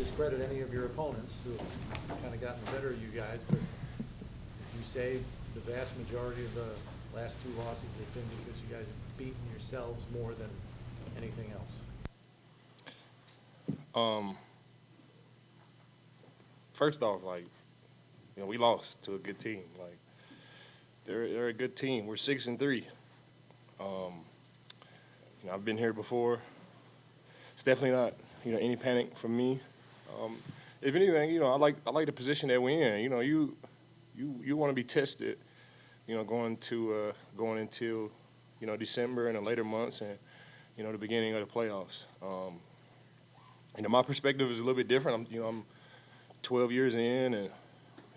discredit any of your opponents who have kind of gotten the better of you guys, but you say the vast majority of the last two losses have been because you guys have beaten yourselves more than anything else. First off, like, we lost to a good team. Like, they're a good team. We're 6-3. I've been here before. It's definitely not, any panic from me. If anything, I like the position that we're in. You want to be tested, going into, December and the later months and, the beginning of the playoffs. My perspective is a little bit different. I'm 12 years in, and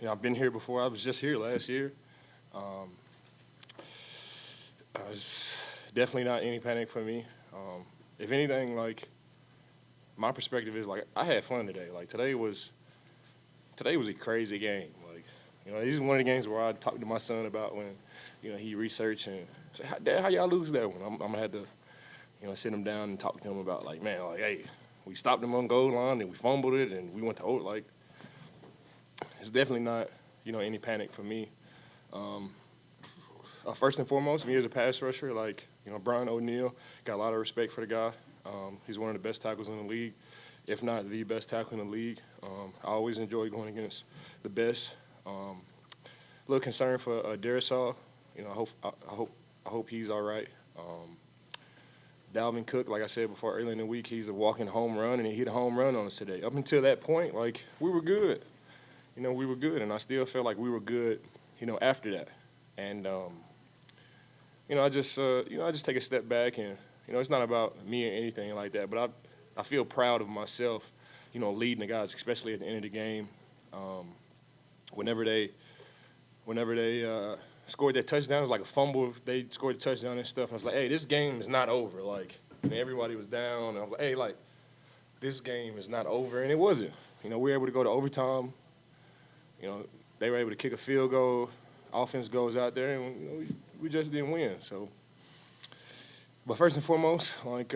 I've been here before. I was just here last year. It's definitely not any panic for me. If anything, like, my perspective is, like, I had fun today. Like, today was a crazy game. Like, this is one of the games where I talked to my son about when, he researched and said, Dad, how y'all lose that one? I'm going to have to, sit him down and talk to him about, like, man, like, hey, we stopped them on goal line and we fumbled it and we went to like, it's definitely not, any panic for me. First and foremost, me as a pass rusher, like, Brian O'Neill, got a lot of respect for the guy. He's one of the best tackles in the league, if not the best tackle in the league. I always enjoy going against the best. A little concerned for Darisaw. I hope he's all right. Dalvin Cook, like I said before, earlier in the week, he's a walking home run, and he hit a home run on us today. Up until that point, like, we were good. We were good, and I still feel like we were good, after that. And, I just take a step back, and, it's not about me or anything like that, but I feel proud of myself, leading the guys, especially at the end of the game. Whenever they scored that touchdown, it was like a fumble. They scored a touchdown and stuff. I was like, hey, this game is not over. Like, everybody was down. And I was like, hey, like, this game is not over. And it wasn't. We were able to go to overtime. They were able to kick a field goal. Offense goes out there, and we just didn't win. So, but first and foremost, like,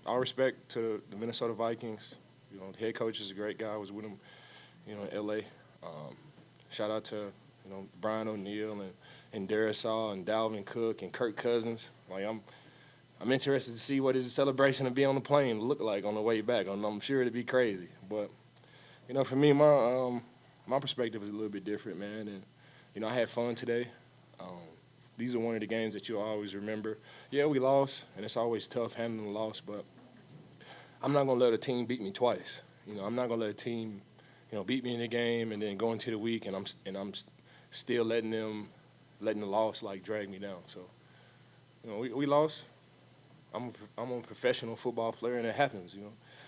all respect to the Minnesota Vikings. The head coach is a great guy. I was with him, in L.A. Shout out to, Brian O'Neill and Darisaw and Dalvin Cook and Kirk Cousins. Like, I'm interested to see what his celebration of being on the plane look like on the way back. I'm sure it'd be crazy. But, for me, my perspective is a little bit different, man. And, I had fun today. These are one of the games that you'll always remember. Yeah, we lost, and it's always tough handling the loss, but I'm not going to let a team beat me twice. I'm not going to let a team, beat me in the game and then go into the week and I'm still letting the loss, like, drag me down. So, we lost. I'm a professional football player, and it happens,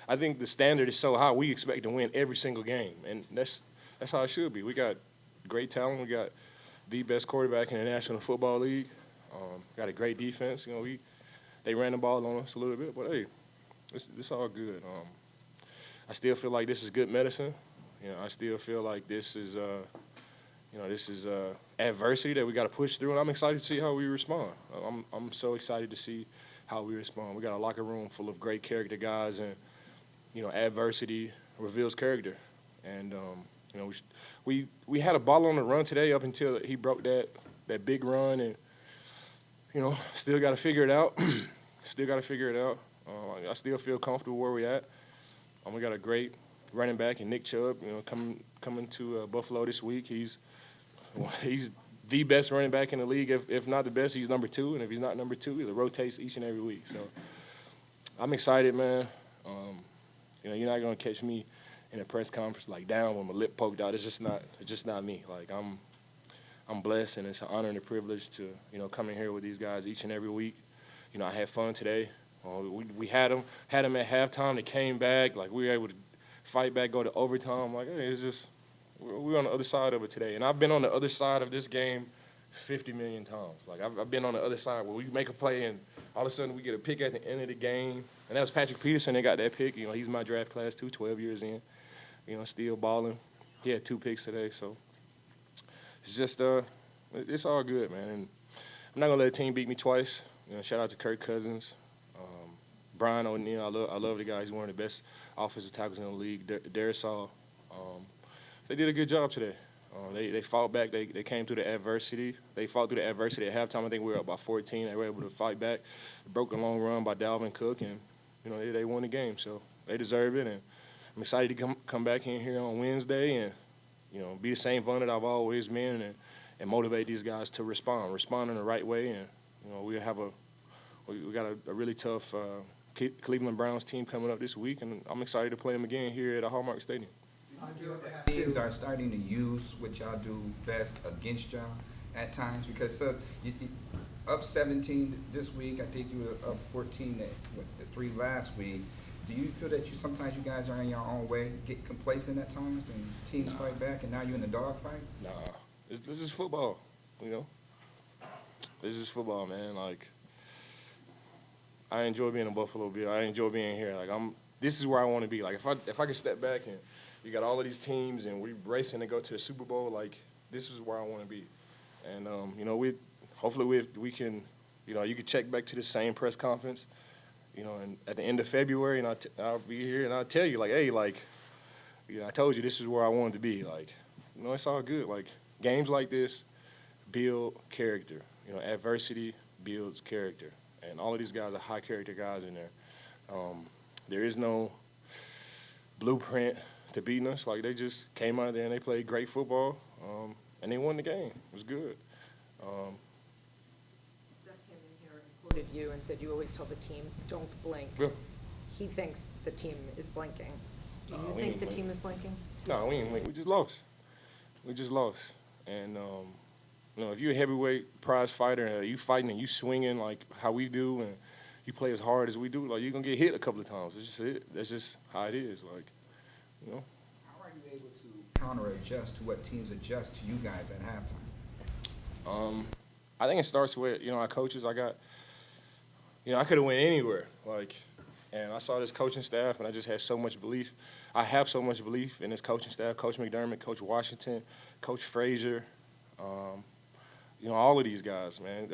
I think the standard is so high, we expect to win every single game, and that's how it should be. We got great talent. We got the best quarterback in the National Football League. Got a great defense. They ran the ball on us a little bit, but hey, it's all good. I still feel like this is good medicine. I still feel like this is adversity that we got to push through, and I'm excited to see how we respond. I'm so excited to see how we respond. We got a locker room full of great character guys, and adversity reveals character. And we had a ball on the run today up until he broke that big run, and still got to figure it out. I still feel comfortable where we're at. We got a great running back in Nick Chubb, coming to Buffalo this week. He's the best running back in the league. If not the best, he's number 2. And if he's not number 2, he rotates each and every week. So I'm excited, man. You're not going to catch me in a press conference like down with my lip poked out. It's just not me. Like, I'm blessed, and it's an honor and a privilege to, come in here with these guys each and every week. I had fun today. We had them at halftime. They came back. Like, we were able to fight back, go to overtime. Like, hey, it's just we're on the other side of it today. And I've been on the other side of this game 50 million times. Like, I've been on the other side where we make a play and all of a sudden we get a pick at the end of the game. And that was Patrick Peterson that got that pick. He's my draft class too, 12 years in. Still balling. He had 2 picks today. So it's just, it's all good, man. And I'm not going to let a team beat me twice. Shout out to Kirk Cousins. Brian O'Neill, I love the guy. He's one of the best offensive tackles in the league, Darisaw. They did a good job today. They fought back. They came through the adversity. They fought through the adversity at halftime. I think we were up by 14. They were able to fight back. Broke a long run by Dalvin Cook, and they won the game. So they deserve it. And I'm excited to come back in here on Wednesday and be the same fun that I've always been, and motivate these guys to respond in the right way. And we got a really tough Cleveland Browns team coming up this week, and I'm excited to play them again here at Hallmark Stadium. Teams are starting to use what y'all do best against y'all at times, because you up 17 this week. I think you were up 14 the 3 last week. Do you feel that sometimes you guys are in your own way, get complacent at times, and teams fight back, and now you're in a dogfight? Nah, this is football. This is football, man. Like, I enjoy being a Buffalo Bill. I enjoy being here. Like, this is where I want to be. Like, if I can step back and you got all of these teams and we racing to go to the Super Bowl, like, this is where I want to be. And hopefully we can, you can check back to the same press conference, and at the end of February, and I'll be here and I'll tell you, like, hey, like, I told you this is where I wanted to be. Like, it's all good. Like, games like this build character. Adversity builds character. And all of these guys are high character guys in there. There is no blueprint to beating us. Like, they just came out there and they played great football, and they won the game. It was good. Jeff came in here and quoted you and said you always tell the team, don't blink. Yeah. He thinks the team is blinking. Do you we think ain't the blinking. team is blinking? No, we ain't win. We just lost. And, if you're a heavyweight prize fighter and you fighting and you swinging like how we do and you play as hard as we do, like, you're going to get hit a couple of times. That's just it. That's just how it is. Like, How are you able to counter-adjust to what teams adjust to you guys at halftime? I think it starts with, our coaches. I could have went anywhere. Like, and I saw this coaching staff, and I just had so much belief. I have so much belief in this coaching staff, Coach McDermott, Coach Washington, Coach Frazier, all of these guys, man.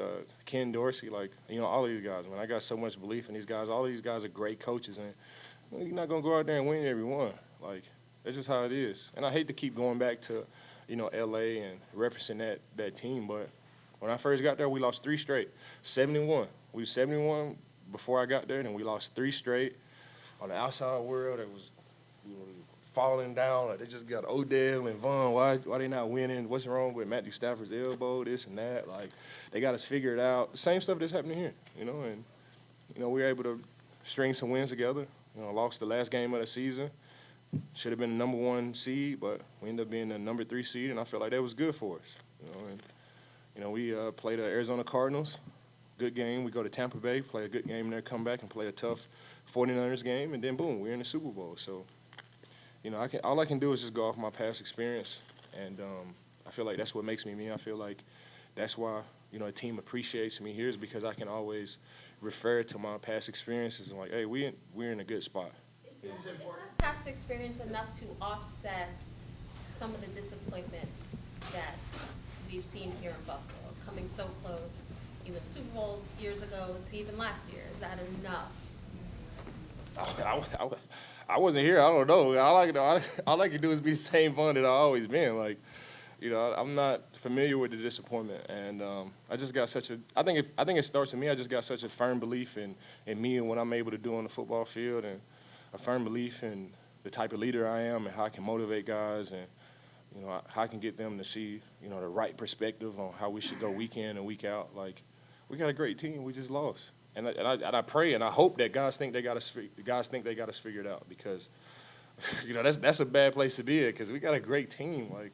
Ken Dorsey, like, all of these guys, man. I got so much belief in these guys. All of these guys are great coaches, and you're not going to go out there and win every one. Like, that's just how it is. And I hate to keep going back to, L.A. and referencing that team, but when I first got there, we lost 3 straight, 71. We were 71 before I got there, and we lost 3 straight. On the outside world, it was falling down. Like, they just got Odell and Vaughn. Why they not winning? What's wrong with Matthew Stafford's elbow, this and that? Like, they got us figured out. The same stuff that's happening here, and, we were able to string some wins together. Lost the last game of the season. Should have been the number 1 seed, but we ended up being the number 3 seed, and I felt like that was good for us. We played the Arizona Cardinals. Good game. We go to Tampa Bay, play a good game there, come back and play a tough 49ers game, and then boom, we're in the Super Bowl. So, all I can do is just go off my past experience, and I feel like that's what makes me me. I feel like that's why a team appreciates me here, is because I can always refer to my past experiences and like, hey, we're in a good spot. Is that past experience enough to offset some of the disappointment that we've seen here in Buffalo, coming so close, even Super Bowls years ago to even last year? Is that enough? I wasn't here. I don't know. All I can do is be the same fun that I've always been. Like, I'm not familiar with the disappointment, and I just got such a. I think it starts with me. I just got such a firm belief in me and what I'm able to do on the football field, and a firm belief in the type of leader I am and how I can motivate guys, and how I can get them to see the right perspective on how we should go week in and week out. Like, we got a great team. We just lost. And I pray and I hope that guys think they got us figured out, because that's a bad place to be at, because we got a great team. Like,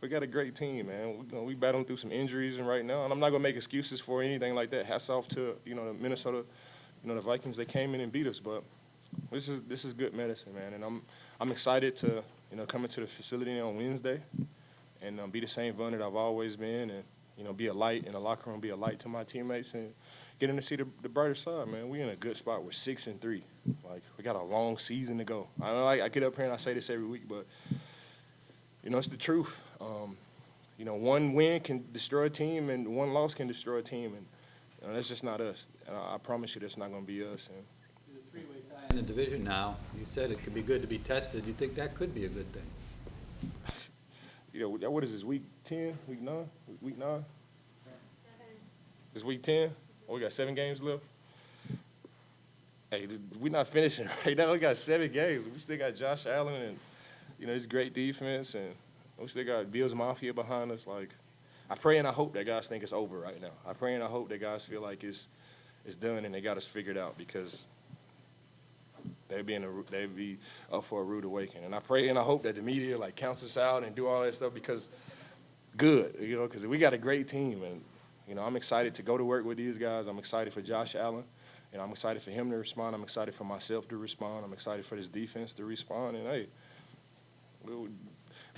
we got a great team, man. We battling through some injuries and right now, and I'm not gonna make excuses for anything like that. Hats off to the Minnesota, the Vikings. They came in and beat us, but this is good medicine, man. And I'm excited to come into the facility on Wednesday and be the same fun that I've always been, and be a light in the locker room, be a light to my teammates, and get them to see the brighter side, man. We in a good spot. We're 6-3. Like, we got a long season to go. I know I get up here and I say this every week, but it's the truth. One win can destroy a team, and one loss can destroy a team, and that's just not us. And I promise you, that's not going to be us. And There's a 3-way tie in the division now. You said it could be good to be tested. You think that could be a good thing? You know, what is this, week 10, week 9? Week 9? This week 10? Oh, we got 7 games left? Hey, we're not finishing right now. We got 7 games. We still got Josh Allen and, you know, his great defense, and we still got Bills Mafia behind us. Like, I pray and I hope that guys think it's over right now. I pray and I hope that guys feel like it's done and they got us figured out, because they'd be up for a rude awakening. And I pray and I hope that the media like counts us out and do all that stuff, because good, you know, because we got a great team, and you know, I'm excited to go to work with these guys. I'm excited for Josh Allen, and I'm excited for him to respond. I'm excited for myself to respond. I'm excited for this defense to respond. And hey,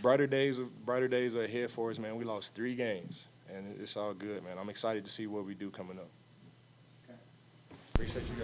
brighter days are ahead for us, man. We lost 3 games, and it's all good, man. I'm excited to see what we do coming up. Appreciate you guys.